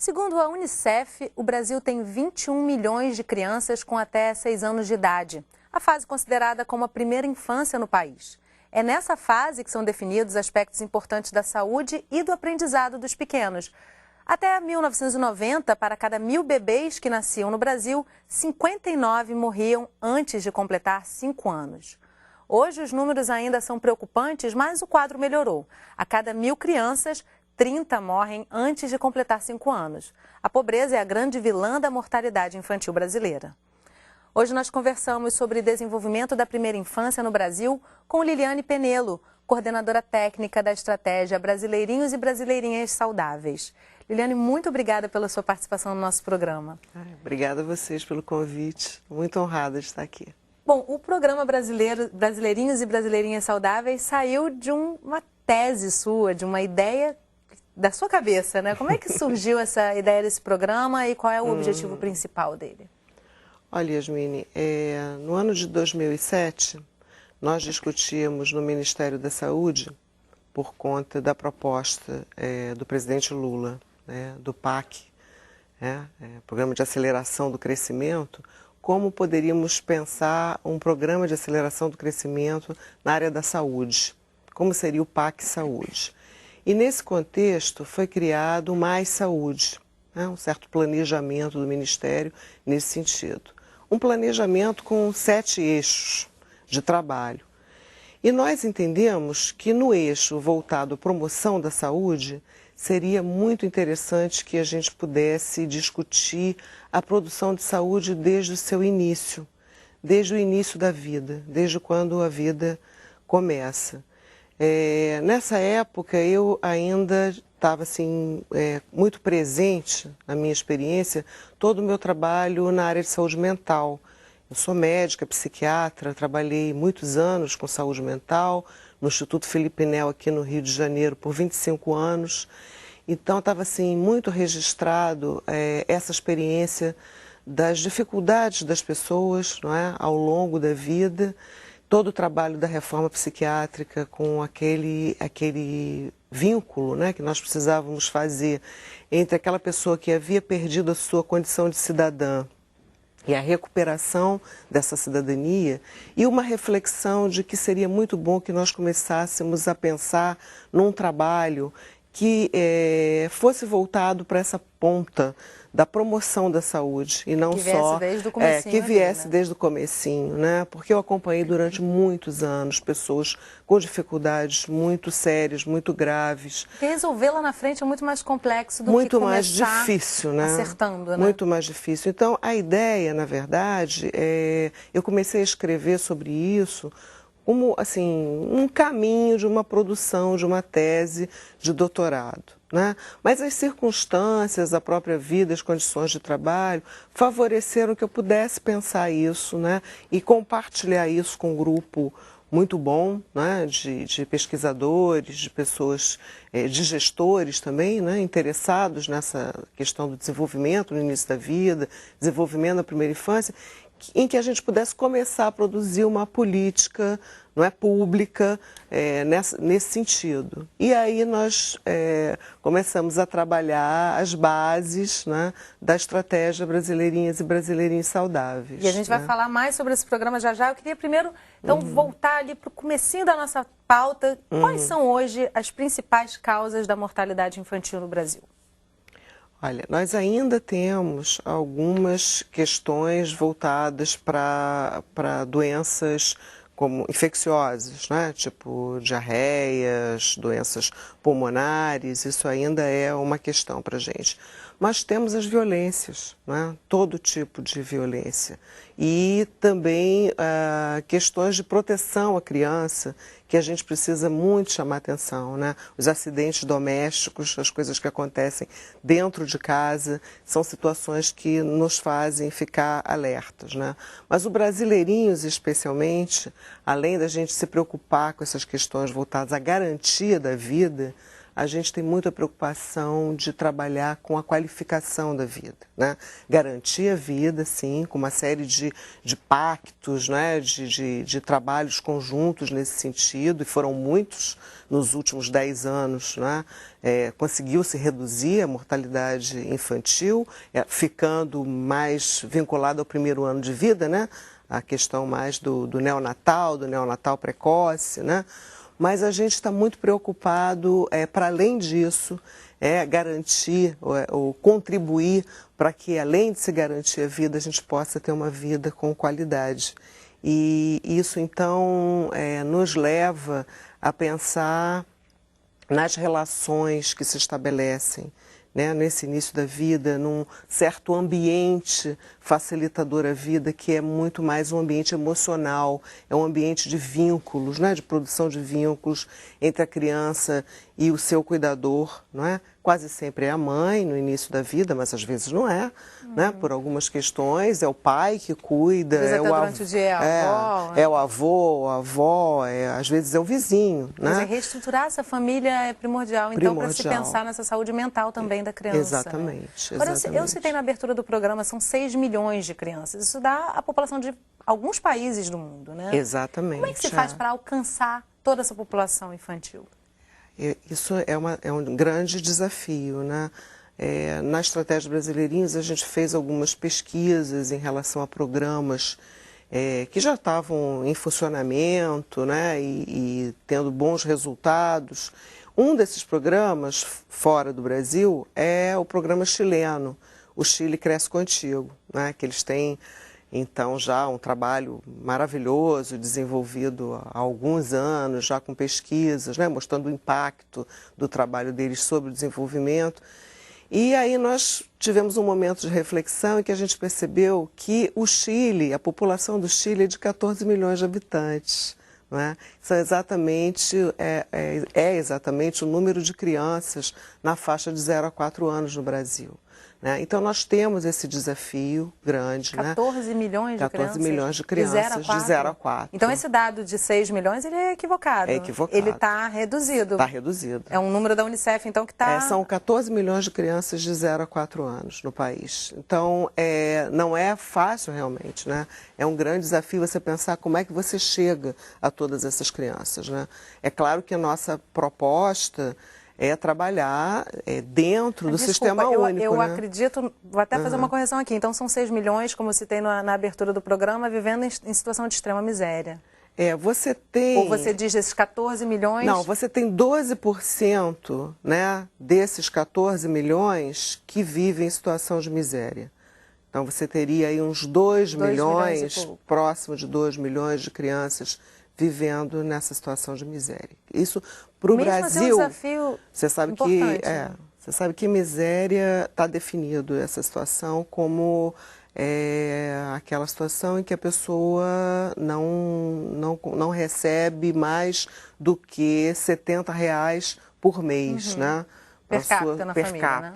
Segundo a Unicef, o Brasil tem 21 milhões de crianças com até 6 anos de idade, a fase considerada como a primeira infância no país. É nessa fase que são definidos aspectos importantes da saúde e do aprendizado dos pequenos. Até 1990, para cada 1.000 bebês que nasciam no Brasil, 59 morriam antes de completar 5 anos. Hoje os números ainda são preocupantes, mas o quadro melhorou. A cada 1.000 crianças, 30 morrem antes de completar 5 anos. A pobreza é a grande vilã da mortalidade infantil brasileira. Hoje nós conversamos sobre desenvolvimento da primeira infância no Brasil com Liliane Penelo, coordenadora técnica da estratégia Brasileirinhos e Brasileirinhas Saudáveis. Liliane, muito obrigada pela sua participação no nosso programa. Obrigada a vocês pelo convite. Muito honrada de estar aqui. Bom, o programa Brasileirinhos e Brasileirinhas Saudáveis saiu de uma tese sua, de uma ideia da sua cabeça, né? Como é que surgiu essa ideia desse programa e qual é o objetivo principal dele? Olha, Yasmine, no ano de 2007, nós discutíamos no Ministério da Saúde, por conta da proposta do presidente Lula, do PAC, Programa de Aceleração do Crescimento, como poderíamos pensar um programa de aceleração do crescimento na área da saúde, como seria o PAC Saúde. E nesse contexto foi criado o Mais Saúde, um certo planejamento do Ministério nesse sentido. Um planejamento com 7 eixos de trabalho. E nós entendemos que no eixo voltado à promoção da saúde, seria muito interessante que a gente pudesse discutir a produção de saúde desde o seu início, desde o início da vida, desde quando a vida começa. Nessa época eu ainda estava assim, muito presente na minha experiência, todo o meu trabalho na área de saúde mental. Eu sou médica, psiquiatra, trabalhei muitos anos com saúde mental, no Instituto Felipe Nel aqui no Rio de Janeiro por 25 anos. Então estava assim, muito registrado essa experiência das dificuldades das pessoas, não é, ao longo da vida, todo o trabalho da reforma psiquiátrica com aquele vínculo, né, que nós precisávamos fazer entre aquela pessoa que havia perdido a sua condição de cidadã e a recuperação dessa cidadania, e uma reflexão de que seria muito bom que nós começássemos a pensar num trabalho que fosse voltado para essa ponta da promoção da saúde e não só desde o comecinho que viesse ali, né? desde o comecinho, né? Porque eu acompanhei durante muitos anos pessoas com dificuldades muito sérias, muito graves. Resolver lá na frente é muito mais complexo do muito que mais começar difícil, né? acertando, né? Muito mais difícil. Então a ideia, na verdade, eu comecei a escrever sobre isso como assim, um caminho de uma produção, de uma tese de doutorado, né? Mas as circunstâncias, a própria vida, as condições de trabalho favoreceram que eu pudesse pensar isso, né? E compartilhar isso com um grupo muito bom, né? de pesquisadores, de pessoas, de gestores também, né? Interessados nessa questão do desenvolvimento no início da vida, desenvolvimento da primeira infância, em que a gente pudesse começar a produzir uma política, não é, pública nesse sentido. E aí nós começamos a trabalhar as bases, né, da estratégia Brasileirinhas e Brasileirinhos Saudáveis. E a gente vai falar mais sobre esse programa já já. Eu queria primeiro, então, voltar ali para o comecinho da nossa pauta. Quais são hoje as principais causas da mortalidade infantil no Brasil? Olha, nós ainda temos algumas questões voltadas para doenças como infecciosas, né? Tipo diarreias, doenças pulmonares, isso ainda é uma questão para a gente. Mas temos as violências, né? Todo tipo de violência. E também questões de proteção à criança, que a gente precisa muito chamar atenção, né? Os acidentes domésticos, as coisas que acontecem dentro de casa, são situações que nos fazem ficar alertas, né? Mas o Brasileirinhos, especialmente, além da gente se preocupar com essas questões voltadas à garantia da vida, a gente tem muita preocupação de trabalhar com a qualificação da vida, né? Garantir a vida, sim, com uma série de pactos, né? de trabalhos conjuntos nesse sentido, e foram muitos nos últimos 10 anos, né? Conseguiu-se reduzir a mortalidade infantil, ficando mais vinculada ao primeiro ano de vida, né? A questão mais do neonatal precoce, né? Mas a gente está muito preocupado, para além disso, garantir ou contribuir para que, além de se garantir a vida, a gente possa ter uma vida com qualidade. E isso, então, nos leva a pensar nas relações que se estabelecem, né, nesse início da vida, num certo ambiente facilitador à vida, que é muito mais um ambiente emocional, é um ambiente de vínculos, né, de produção de vínculos entre a criança e o seu cuidador, não é? Quase sempre é a mãe no início da vida, mas às vezes não é, né? Por algumas questões, é o pai que cuida, durante o dia é a avó, é o avô, a avó, às vezes é o vizinho, né? Mas reestruturar essa família é primordial, então, para se pensar nessa saúde mental também da criança. Exatamente. Agora, eu citei na abertura do programa, são 6 milhões de crianças. Isso dá a população de alguns países do mundo, né? Exatamente. Como é que se faz para alcançar toda essa população infantil? Isso é um grande desafio, né? Na Estratégia Brasileirinhos, a gente fez algumas pesquisas em relação a programas que já estavam em funcionamento, né? E tendo bons resultados. Um desses programas, fora do Brasil, é o programa chileno, o Chile Cresce Contigo, né? Que eles têm, então, já um trabalho maravilhoso desenvolvido há alguns anos, já com pesquisas, né, mostrando o impacto do trabalho deles sobre o desenvolvimento. E aí nós tivemos um momento de reflexão em que a gente percebeu que o Chile, a população do Chile é de 14 milhões de habitantes. Não é? São exatamente, exatamente o número de crianças na faixa de 0 a 4 anos no Brasil. Né? Então, nós temos esse desafio grande. 14 milhões de 14 milhões de crianças de 0 a 4. Então, esse dado de 6 milhões, ele é equivocado. É equivocado. Ele está reduzido. Está reduzido. É um número da Unicef, então, que está... São 14 milhões de crianças de 0 a 4 anos no país. Então, não é fácil realmente, né? É um grande desafio você pensar como é que você chega a todas essas crianças, né? É claro que a nossa proposta é trabalhar dentro do sistema único. Eu né? acredito, vou até fazer uma correção aqui, então são 6 milhões, como eu citei na abertura do programa, vivendo em situação de extrema miséria. Você tem... Ou você diz desses 14 milhões... Não, você tem 12%, né, desses 14 milhões que vivem em situação de miséria. Então você teria aí uns 2 milhões, próximo de 2 milhões de crianças vivendo nessa situação de miséria. Isso para o Brasil, assim, um desafio você sabe importante, que né? Você sabe que miséria está definido essa situação como aquela situação em que a pessoa não recebe mais do que R$70 por mês, né? Per capita na família,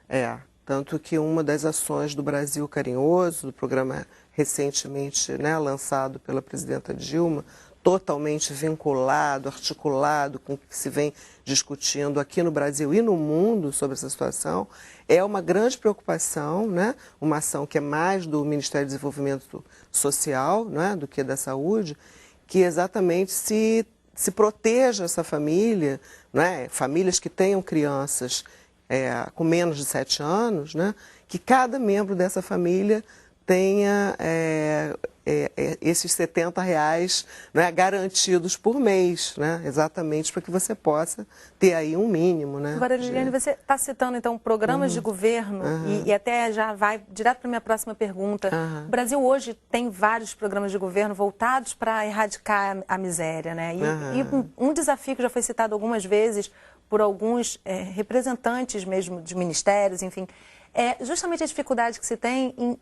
né? Tanto que uma das ações do Brasil Carinhoso, do programa recentemente, né, lançado pela presidenta Dilma, totalmente vinculado, articulado com o que se vem discutindo aqui no Brasil e no mundo sobre essa situação, é uma grande preocupação, né? Uma ação que é mais do Ministério do Desenvolvimento Social, né, do que da Saúde, que exatamente se proteja essa família, né? Famílias que tenham crianças com menos de 7 anos, né? Que cada membro dessa família tenha esses R$70, né, garantidos por mês, né, exatamente para que você possa ter aí um mínimo. Né, Agora, Liliane, você está citando, então, programas de governo e até já vai direto para a minha próxima pergunta. O Brasil hoje tem vários programas de governo voltados para erradicar a miséria, né? E um desafio que já foi citado algumas vezes por alguns representantes mesmo de ministérios, enfim, é justamente a dificuldade que se tem em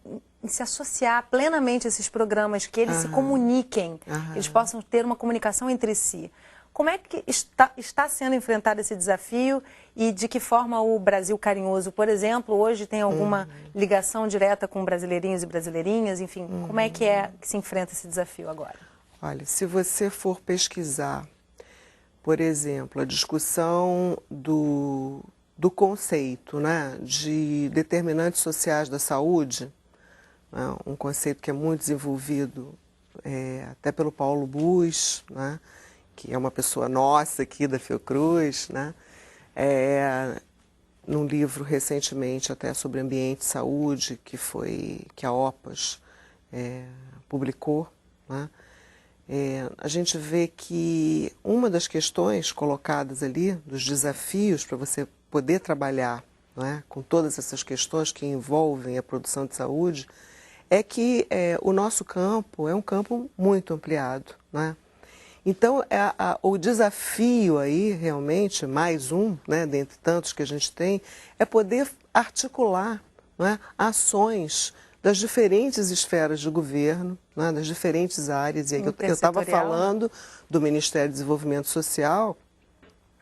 se associar plenamente a esses programas, que eles se comuniquem, eles possam ter uma comunicação entre si. Como é que está sendo enfrentado esse desafio e de que forma o Brasil Carinhoso, por exemplo, hoje tem alguma ligação direta com brasileirinhos e brasileirinhas? Enfim, como é que se enfrenta esse desafio agora? Olha, se você for pesquisar por exemplo, a discussão do conceito, né, de determinantes sociais da saúde, né, um conceito que é muito desenvolvido até pelo Paulo Busch, né, que é uma pessoa nossa aqui da Fiocruz, né, num livro recentemente até sobre ambiente e saúde, que a OPAS publicou, né, a gente vê que uma das questões colocadas ali, dos desafios para você poder trabalhar, né, com todas essas questões que envolvem a produção de saúde, é que o nosso campo é um campo muito ampliado, né? Então, o desafio aí, realmente, mais um, né, dentre tantos que a gente tem, é poder articular, né, ações das diferentes esferas de governo, né, das diferentes áreas. E aí eu estava falando do Ministério do Desenvolvimento Social.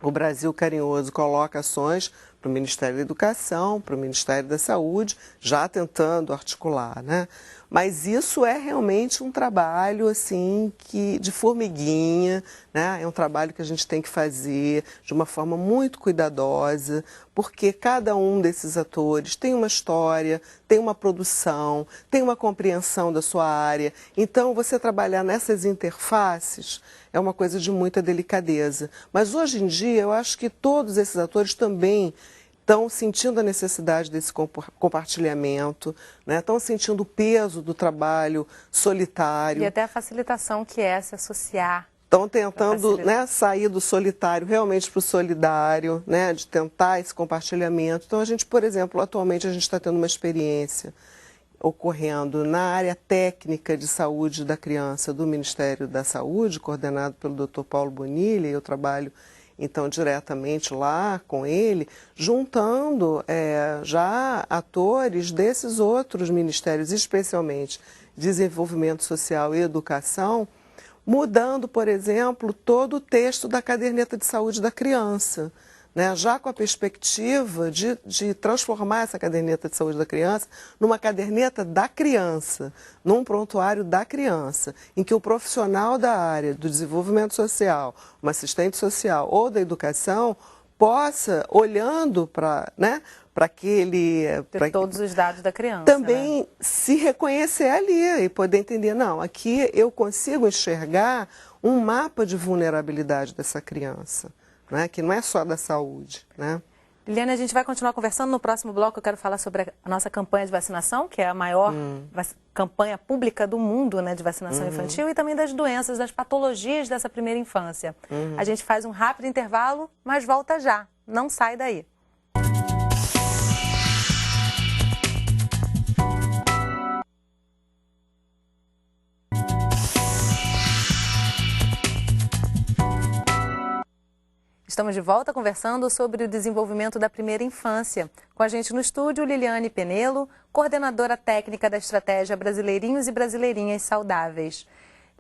O Brasil Carinhoso coloca ações para o Ministério da Educação, para o Ministério da Saúde, já tentando articular, né? Mas isso é realmente um trabalho assim de formiguinha, né? É um trabalho que a gente tem que fazer de uma forma muito cuidadosa, porque cada um desses atores tem uma história, tem uma produção, tem uma compreensão da sua área. Então, você trabalhar nessas interfaces é uma coisa de muita delicadeza. Mas hoje em dia, eu acho que todos esses atores também estão sentindo a necessidade desse compartilhamento, né? Estão sentindo o peso do trabalho solitário. E até a facilitação que é se associar. Estão tentando, né, sair do solitário realmente para o solidário, né, de tentar esse compartilhamento. Então, a gente, por exemplo, atualmente a gente está tendo uma experiência ocorrendo na área técnica de saúde da criança do Ministério da Saúde, coordenado pelo Dr. Paulo Bonilha, e eu trabalho então diretamente lá com ele, juntando já atores desses outros ministérios, especialmente Desenvolvimento Social e Educação, mudando, por exemplo, todo o texto da caderneta de saúde da criança, né? Já com a perspectiva de transformar essa caderneta de saúde da criança numa caderneta da criança, num prontuário da criança, em que o profissional da área do desenvolvimento social, um assistente social ou da educação, possa, olhando para, né, para aquele... Ter todos os dados da criança. Também, né? Se reconhecer ali e poder entender, não, aqui eu consigo enxergar um mapa de vulnerabilidade dessa criança, né, que não é só da saúde, né? Liliane, a gente vai continuar conversando. No próximo bloco eu quero falar sobre a nossa campanha de vacinação, que é a maior campanha pública do mundo, né, de vacinação infantil, e também das doenças, das patologias dessa primeira infância. A gente faz um rápido intervalo, mas volta já. Não sai daí. Estamos de volta conversando sobre o desenvolvimento da primeira infância. Com a gente no estúdio, Liliane Penelo, coordenadora técnica da estratégia Brasileirinhos e Brasileirinhas Saudáveis.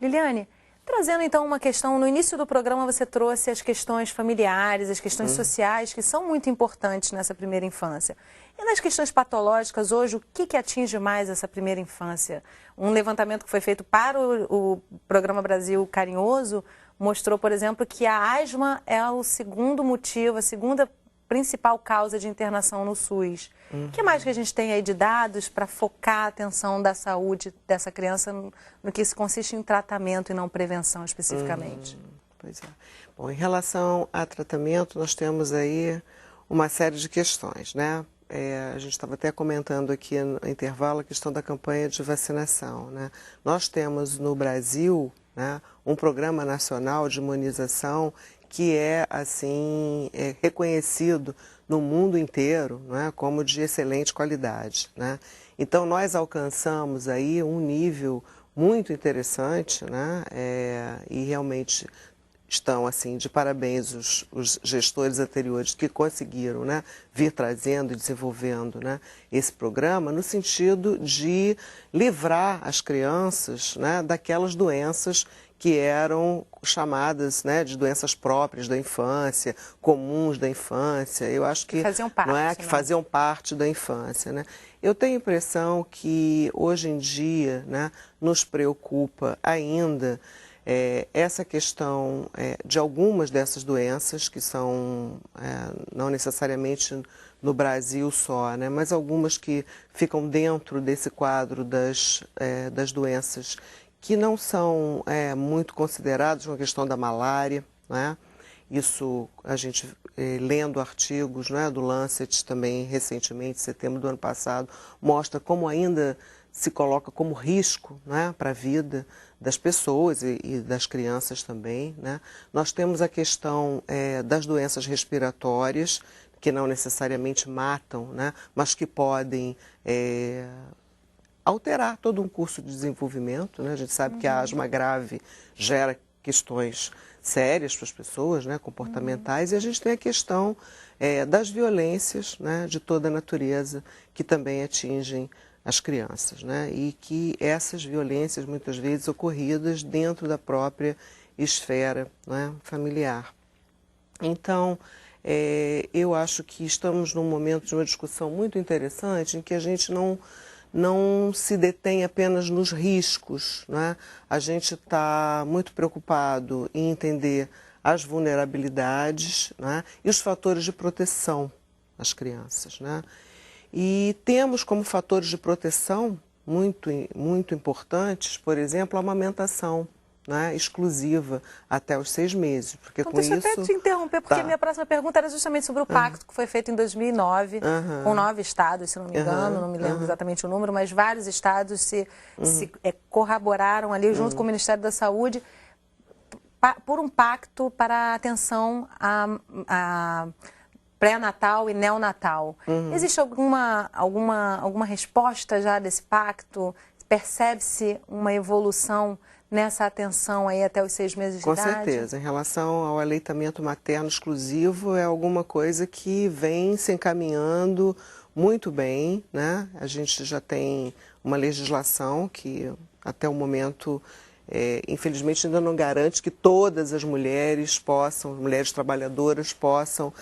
Liliane, trazendo então uma questão, no início do programa você trouxe as questões familiares, as questões sociais, que são muito importantes nessa primeira infância. E nas questões patológicas, hoje, o que atinge mais essa primeira infância? Um levantamento que foi feito para o Programa Brasil Carinhoso mostrou, por exemplo, que a asma é o segundo motivo, a segunda principal causa de internação no SUS. O que mais que a gente tem aí de dados para focar a atenção da saúde dessa criança no que isso consiste em tratamento e não prevenção especificamente? Pois é. Bom, em relação a tratamento, nós temos aí uma série de questões, né? A gente estava até comentando aqui no intervalo a questão da campanha de vacinação, né? Nós temos no Brasil, né, um programa nacional de imunização que é assim reconhecido no mundo inteiro, né, como de excelente qualidade, né? Então nós alcançamos aí um nível muito interessante, né, e realmente estão assim de parabéns os gestores anteriores que conseguiram, né, vir trazendo e desenvolvendo, né, esse programa no sentido de livrar as crianças, né, daquelas doenças que eram chamadas, né, de doenças próprias da infância, comuns da infância. Eu acho que faziam parte, não é que faziam parte da infância, né? Eu tenho a impressão que hoje em dia, né, nos preocupa ainda essa questão de algumas dessas doenças, que são não necessariamente no Brasil só, né, mas algumas que ficam dentro desse quadro das doenças que não são muito consideradas, uma questão da malária, né? Isso a gente, lendo artigos, né, do Lancet também recentemente, em setembro do ano passado, mostra como ainda se coloca como risco, né, para a vida das pessoas e das crianças também, né? Nós temos a questão das doenças respiratórias, que não necessariamente matam, né, mas que podem alterar todo um curso de desenvolvimento, né? A gente sabe que a asma grave gera questões sérias para as pessoas, né, comportamentais, e a gente tem a questão das violências, né, de toda a natureza, que também atingem as crianças, né, e que essas violências muitas vezes ocorridas dentro da própria esfera, né, familiar. Então, eu acho que estamos num momento de uma discussão muito interessante em que a gente não se detém apenas nos riscos, né? A gente está muito preocupado em entender as vulnerabilidades, né, e os fatores de proteção das crianças, né? E temos como fatores de proteção muito importantes, por exemplo, a amamentação, né, exclusiva até os 6 meses. Porque então, com deixa eu isso... até te interromper, porque a minha próxima pergunta era justamente sobre o pacto que foi feito em 2009, com 9 estados, se não me engano, não me lembro exatamente o número, mas vários estados se corroboraram ali junto com o Ministério da Saúde por um pacto para a atenção a pré-natal e neonatal. Existe alguma resposta já desse pacto? Percebe-se uma evolução nessa atenção aí até os 6 meses de idade? Com certeza. Em relação ao aleitamento materno exclusivo, é alguma coisa que vem se encaminhando muito bem, né? A gente já tem uma legislação que, até o momento, infelizmente ainda não garante que todas as mulheres trabalhadoras possam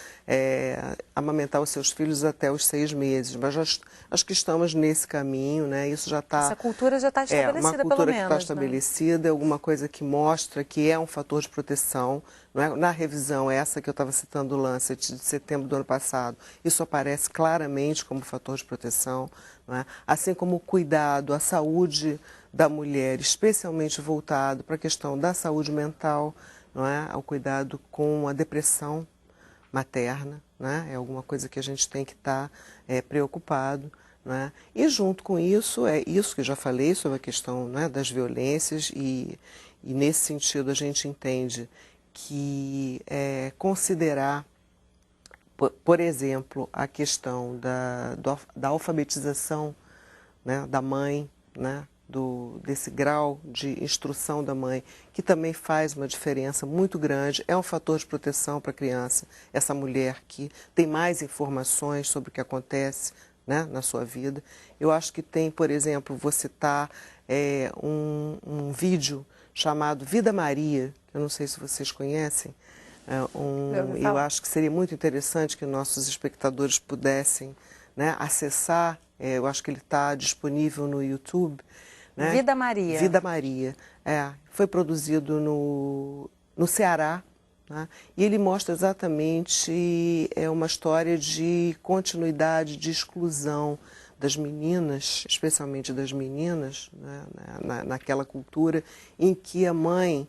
amamentar os seus filhos até os 6 meses, mas acho que estamos nesse caminho, né? Isso já está... Essa cultura já está estabelecida, uma cultura pelo que menos, está estabelecida, alguma coisa que mostra que é um fator de proteção, não é? Na revisão essa que eu estava citando, o Lancet, de setembro do ano passado, isso aparece claramente como fator de proteção, não é? Assim como o cuidado, a saúde da mulher, especialmente voltado para a questão da saúde mental, não é? Ao cuidado com a depressão materna, né? É alguma coisa que a gente tem que estar preocupado, não é? E junto com isso, é isso que eu já falei sobre a questão, né, das violências e nesse sentido a gente entende que considerar, por exemplo, a questão da alfabetização, né, da mãe, né, desse grau de instrução da mãe, que também faz uma diferença muito grande, é um fator de proteção para a criança, essa mulher que tem mais informações sobre o que acontece, né, na sua vida. Eu acho que tem, por exemplo, vou citar um vídeo chamado Vida Maria, eu não sei se vocês conhecem, eu acho que seria muito interessante que nossos espectadores pudessem, né, acessar, eu acho que ele está disponível no YouTube, né? Vida Maria. Vida Maria. Foi produzido no Ceará, né? E ele mostra exatamente uma história de continuidade, de exclusão das meninas, especialmente das meninas, né? Naquela cultura em que a mãe,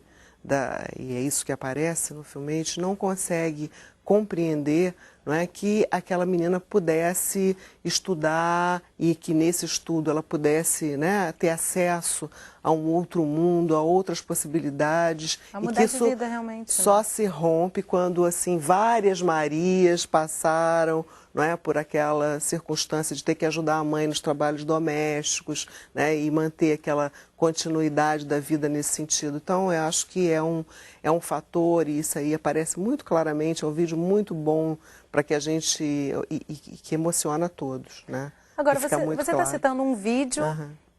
e é isso que aparece no filmete, não consegue compreender, não é, que aquela menina pudesse estudar e que nesse estudo ela pudesse, né, ter acesso a um outro mundo, a outras possibilidades. A e mudar que de isso vida, realmente, só se rompe quando assim várias Marias passaram, não é, por aquela circunstância de ter que ajudar a mãe nos trabalhos domésticos, né, e manter aquela continuidade da vida nesse sentido. Então, eu acho que é um fator, e isso aí aparece muito claramente, é um vídeo muito bom para que a gente, que emociona todos, né? Agora, você está citando um vídeo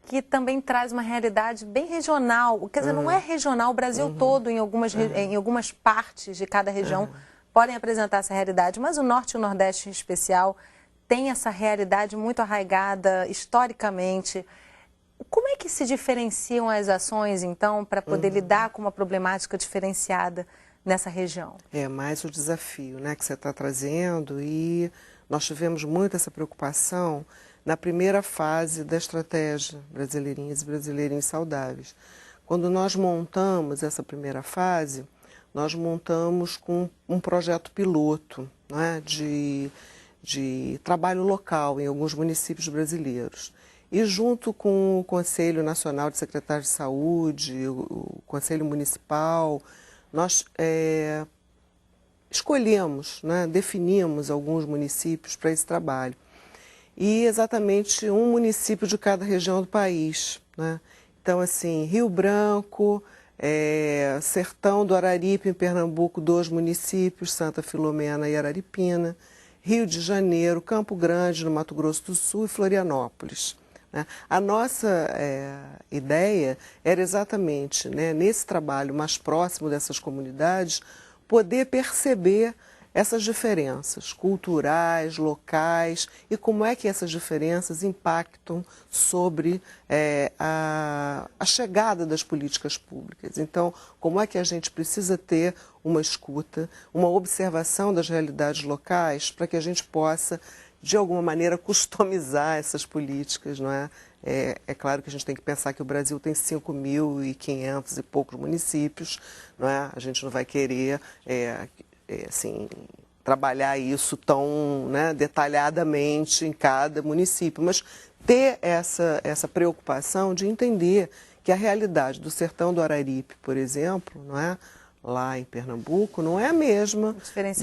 que também traz uma realidade bem regional, quer dizer, não é regional, o Brasil todo, em algumas partes de cada região, podem apresentar essa realidade, mas o Norte e o Nordeste em especial tem essa realidade muito arraigada historicamente. Como é que se diferenciam as ações, então, para poder lidar com uma problemática diferenciada nessa região? É mais o desafio, né, que você está trazendo, e nós tivemos muito essa preocupação na primeira fase da estratégia Brasileirinhas e Brasileirinhos Saudáveis. Quando nós montamos essa primeira fase, nós montamos com um projeto piloto, né, de trabalho local em alguns municípios brasileiros. E junto com o Conselho Nacional de Secretários de Saúde, o Conselho Municipal, nós escolhemos, né, definimos alguns municípios para esse trabalho. E exatamente um município de cada região do país, né? Então, assim, Rio Branco, Sertão do Araripe, em Pernambuco, 2 municípios, Santa Filomena e Araripina, Rio de Janeiro, Campo Grande, no Mato Grosso do Sul, e Florianópolis. Né? A nossa ideia era exatamente, né, nesse trabalho mais próximo dessas comunidades, poder perceber essas diferenças culturais, locais, e como é que essas diferenças impactam sobre a chegada das políticas públicas. Então, como é que a gente precisa ter uma escuta, uma observação das realidades locais para que a gente possa, de alguma maneira, customizar essas políticas, não é? É claro que a gente tem que pensar que o Brasil tem 5.500 e poucos municípios, não é? A gente não vai querer assim, trabalhar isso tão, né, detalhadamente em cada município, mas ter essa preocupação de entender que a realidade do sertão do Araripe, por exemplo, não é? Lá em Pernambuco, não é a mesma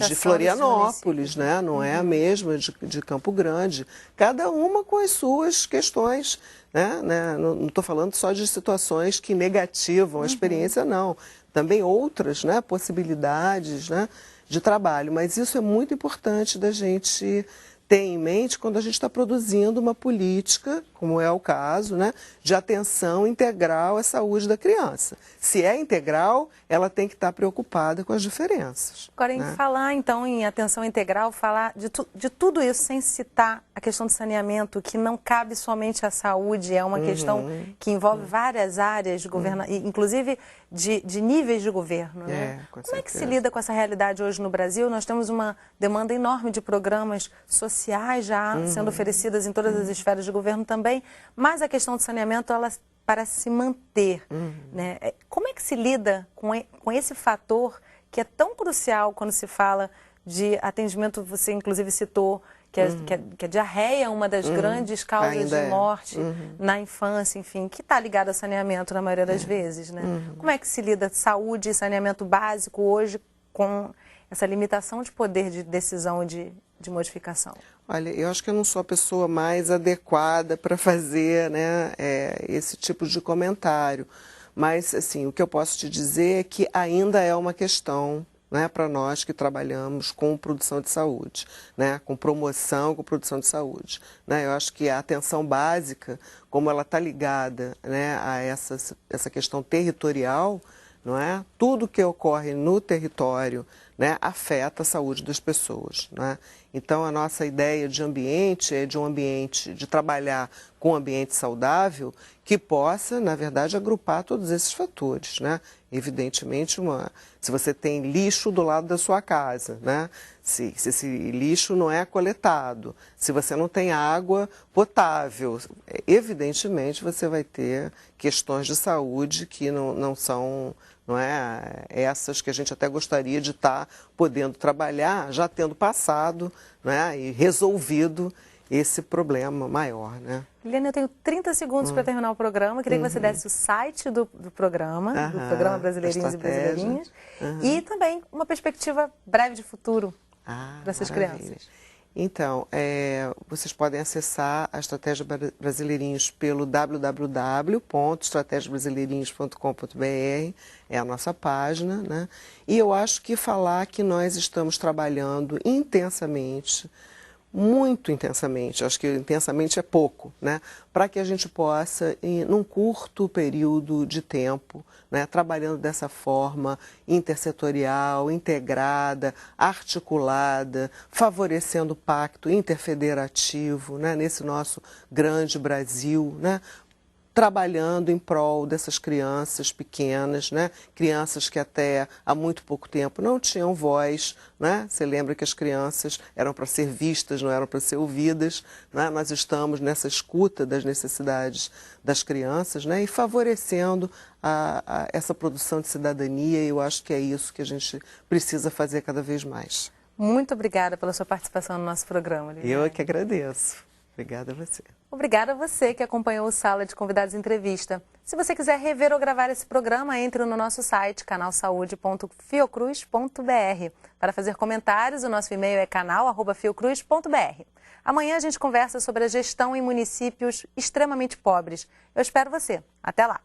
de Florianópolis, né? Não é a mesma de Campo Grande. Cada uma com as suas questões, né? Não estou falando só de situações que negativam a experiência, não. Também outras, né, possibilidades, né, de trabalho. Mas isso é muito importante da gente ter em mente quando a gente está produzindo uma política, como é o caso, né, de atenção integral à saúde da criança. Se é integral, ela tem que estar preocupada com as diferenças. Agora, em falar, então, em atenção integral, falar de tudo isso, sem citar a questão do saneamento, que não cabe somente à saúde, é uma questão que envolve várias áreas de governo, inclusive de níveis de governo. Né? Como é que se lida com essa realidade hoje no Brasil? Nós temos uma demanda enorme de programas sociais já sendo oferecidas em todas as esferas de governo também, mas a questão do saneamento, ela parece se manter. Né? Como é que se lida com esse fator que é tão crucial quando se fala de atendimento? Você inclusive citou que a diarreia é uma das grandes causas de morte na infância, enfim, que está ligada ao saneamento na maioria das vezes. Né? Como é que se lida saúde e saneamento básico hoje com essa limitação de poder de decisão e de modificação? Olha, eu acho que eu não sou a pessoa mais adequada para fazer, né, esse tipo de comentário. Mas, assim, o que eu posso te dizer é que ainda é uma questão, né, para nós que trabalhamos com produção de saúde, né, com promoção, com produção de saúde. Né? Eu acho que a atenção básica, como ela está ligada, né, a essa questão territorial, não é? Tudo que ocorre no território, né, afeta a saúde das pessoas. Né? Então, a nossa ideia de ambiente é de um ambiente, de trabalhar com um ambiente saudável que possa, na verdade, agrupar todos esses fatores. Né? Evidentemente, se você tem lixo do lado da sua casa, né? Se esse lixo não é coletado, se você não tem água potável, evidentemente você vai ter questões de saúde que não são, não é, essas que a gente até gostaria de estar podendo trabalhar, já tendo passado, né, e resolvido esse problema maior. Né? Liliane, eu tenho 30 segundos para terminar o programa. Queria que você desse o site do programa Brasileirinhos e Brasileirinhas, e também uma perspectiva breve de futuro para essas crianças. Então, vocês podem acessar a Estratégia Brasileirinhos pelo www.estrategiabrasileirinhos.com.br, é a nossa página, né? E eu acho que falar que nós estamos trabalhando intensamente, muito intensamente, acho que intensamente é pouco, né? Para que a gente possa, num curto período de tempo, né, trabalhando dessa forma intersetorial, integrada, articulada, favorecendo o pacto interfederativo, né, nesse nosso grande Brasil, né, trabalhando em prol dessas crianças pequenas, né? Crianças que até há muito pouco tempo não tinham voz, né? Você lembra que as crianças eram para ser vistas, não eram para ser ouvidas, né? Nós estamos nessa escuta das necessidades das crianças, né? E favorecendo essa produção de cidadania, e eu acho que é isso que a gente precisa fazer cada vez mais. Muito obrigada pela sua participação no nosso programa, Liliane. Eu é que agradeço. Obrigada a você. Obrigada a você que acompanhou o Sala de Convidados Entrevista. Se você quiser rever ou gravar esse programa, entre no nosso site, canalsaude.fiocruz.br. Para fazer comentários, o nosso e-mail é canal@fiocruz.br. Amanhã a gente conversa sobre a gestão em municípios extremamente pobres. Eu espero você. Até lá!